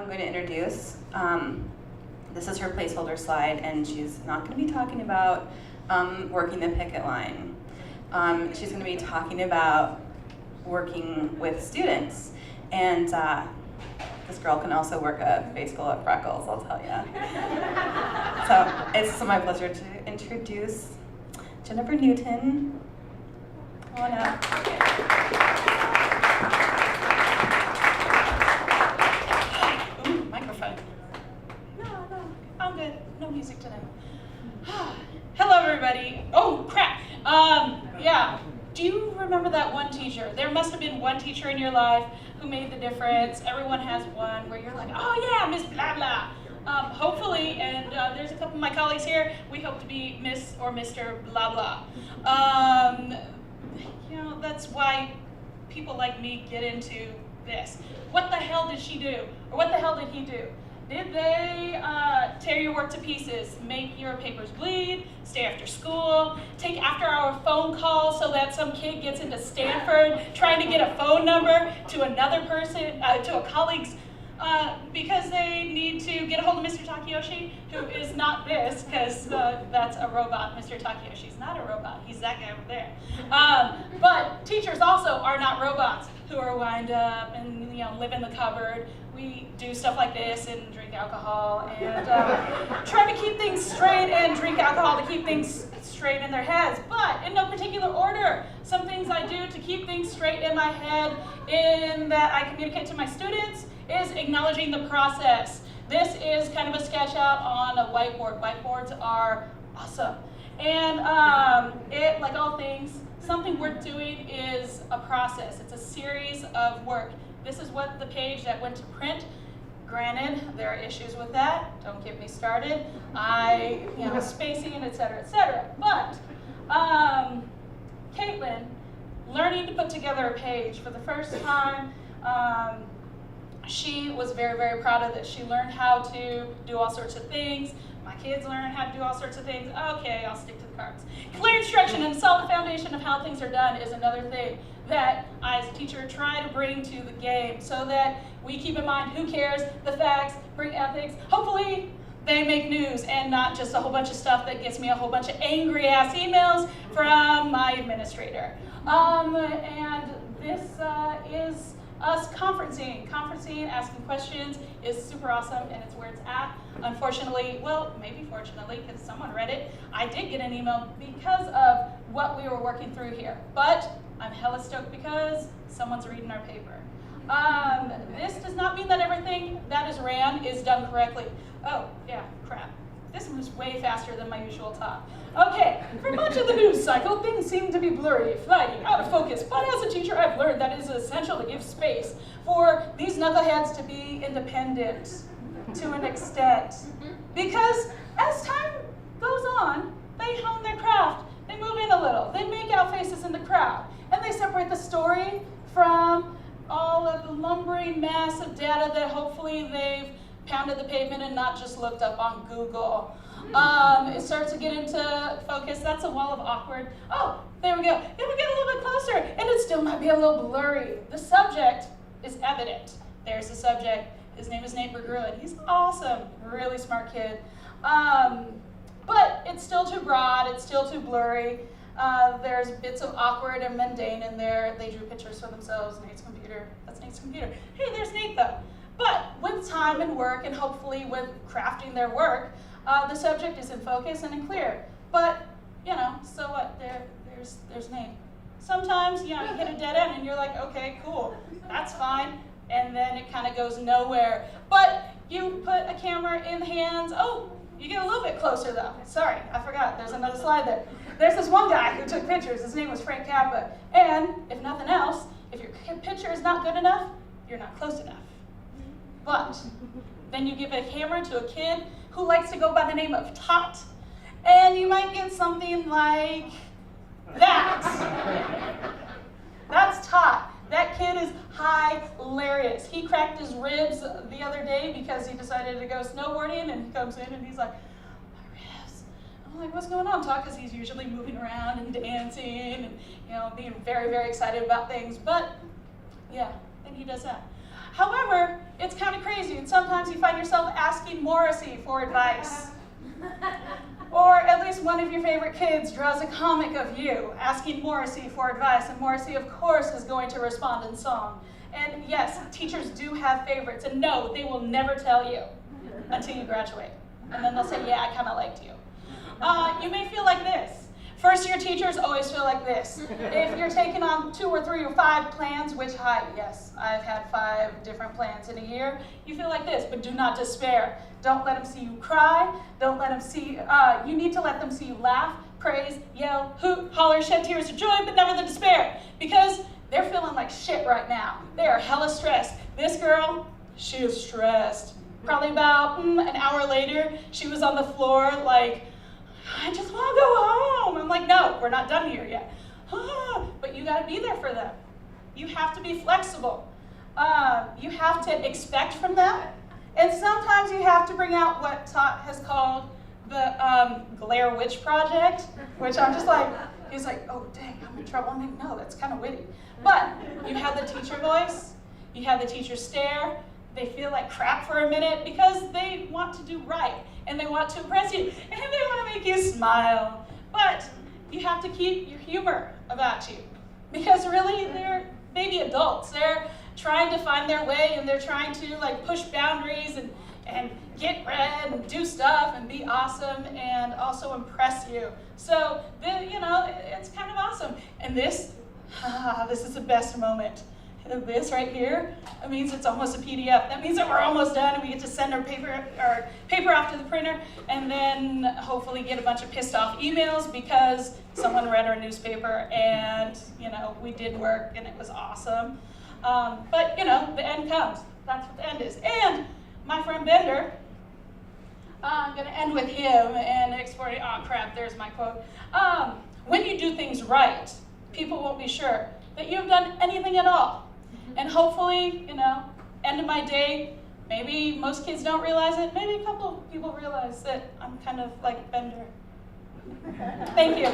I'm going to introduce. This is her placeholder slide, and she's not going to be talking about working the picket line. She's going to be talking about working with students. And this girl can also work a face full of freckles, I'll tell you. So it's my pleasure to introduce Jennifer Newton. Come on up. Ooh, microphone. No, I'm good. No music today. Hello, everybody. Oh, crap. Yeah. Do you remember that one teacher? There must have been one teacher in your life who made the difference. Everyone has one where you're like, oh yeah, Miss Blah Blah. Hopefully, and there's a couple of my colleagues here, we hope to be Miss or Mr. Blah Blah. You know, that's why people like me get into this. What the hell did she do? Or what the hell did he do? Did they tear your work to pieces, make your papers bleed, stay after school, take after-hour phone calls so that some kid gets into Stanford trying to get a phone number to another person, to a colleague's, because they need to get a hold of Mr. Takeyoshi, who is not this, because that's a robot. Mr. Takeyoshi's not a robot. He's that guy over there. But teachers also are not robots who are wind up and live in the cupboard. We do stuff like this and drink alcohol and try to keep things straight and drink alcohol to keep things straight in their heads, but in no particular order. Some things I do to keep things straight in my head in that I communicate to my students is acknowledging the process. This is kind of a sketch out on a whiteboard. Whiteboards are awesome. And it, like all things, something worth doing is a process. It's a series of work. This is what the page that went to print. Granted, there are issues with that. Don't get me started. Spacing, et cetera, et cetera. But Caitlin, learning to put together a page for the first time, she was very, very proud of this. She learned how to do all sorts of things. My kids learn how to do all sorts of things. Okay, I'll stick to the cards. Clear instruction and solid foundation of how things are done is another thing that I, as a teacher, try to bring to the game so that we keep in mind who cares, the facts, bring ethics. Hopefully, they make news and not just a whole bunch of stuff that gets me a whole bunch of angry-ass emails from my administrator. And this is us conferencing. Conferencing, asking questions is super awesome, and it's where it's at. Unfortunately, well, maybe fortunately, because someone read it, I did get an email because of what we were working through here. But I'm hella stoked because someone's reading our paper. This does not mean that everything that is ran is done correctly. Oh, yeah, crap. This moves way faster than my usual talk. Okay, for much of the news cycle, things seem to be blurry, flighty, out of focus, but as a teacher, I've learned that it is essential to give space for these knuckleheads to be independent to an extent. Because as time goes on, they hone their craft, they move in a little, they make out faces in the crowd, and they separate the story from all of the lumbering mass of data that hopefully they've pounded the pavement and not just looked up on Google. It starts to get into focus. That's a wall of awkward. Oh, there we go. If we get a little bit closer, and it still might be a little blurry. The subject is evident. There's the subject. His name is Nate Bergruen. He's awesome, really smart kid. But it's still too broad. It's still too blurry. There's bits of awkward and mundane in there. They drew pictures for themselves. Nate's computer. That's Nate's computer. Hey, there's Nate, though. But with time and work, and hopefully with crafting their work, the subject is in focus and in clear. But, so what? There's Nate. Sometimes, you hit a dead end and you're like, okay, cool, that's fine. And then it kind of goes nowhere. But you put a camera in the hands. Oh, you get a little bit closer, though. Sorry, I forgot. There's another slide there. There's this one guy who took pictures. His name was Frank Kappa. And if nothing else, if your picture is not good enough, you're not close enough. But then you give a camera to a kid who likes to go by the name of Tot, and you might get something like that. That's Tot. That kid is hilarious. He cracked his ribs the other day because he decided to go snowboarding, and he comes in and he's like, my ribs. I'm like, what's going on, Tot? Because he's usually moving around and dancing and being very, very excited about things. But yeah, then he does that. However, it's kind of crazy, and sometimes you find yourself asking Morrissey for advice. Or at least one of your favorite kids draws a comic of you asking Morrissey for advice, and Morrissey, of course, is going to respond in song. And yes, teachers do have favorites, and no, they will never tell you until you graduate. And then they'll say, yeah, I kind of liked you. You may feel like this. First-year teachers always feel like this. If you're taking on 2 or 3 or 5 plans, which yes, I've had 5 different plans in a year, you feel like this, but do not despair. Don't let them see you cry. Don't let them see, you need to let them see you laugh, praise, yell, hoot, holler, shed tears of joy, but never the despair. Because they're feeling like shit right now. They are hella stressed. This girl, she is stressed. Probably about an hour later, she was on the floor like, I just want to go home. I'm like, no, we're not done here yet. But you got to be there for them. You have to be flexible. You have to expect from them. And sometimes you have to bring out what Todd has called the Blair Witch Project, which I'm just like, he's like, oh, dang, I'm in trouble. I'm like, no, that's kind of witty. But you have the teacher voice. You have the teacher stare. They feel like crap for a minute because they want to do right. And they want to impress you, and they want to make you smile. But you have to keep your humor about you. Because really, they're baby adults. They're trying to find their way, and they're trying to like push boundaries and get read and do stuff and be awesome and also impress you. So, it's kind of awesome. And this is the best moment. This right here, it means it's almost a PDF. That means that we're almost done and we get to send our paper off to the printer and then hopefully get a bunch of pissed off emails because someone read our newspaper and, we did work and it was awesome. But, the end comes. That's what the end is. And my friend Bender, I'm going to end with him and exploring, oh crap, there's my quote. When you do things right, people won't be sure that you've done anything at all. And hopefully, end of my day, maybe most kids don't realize it, maybe a couple people realize that I'm kind of like Bender. Thank you.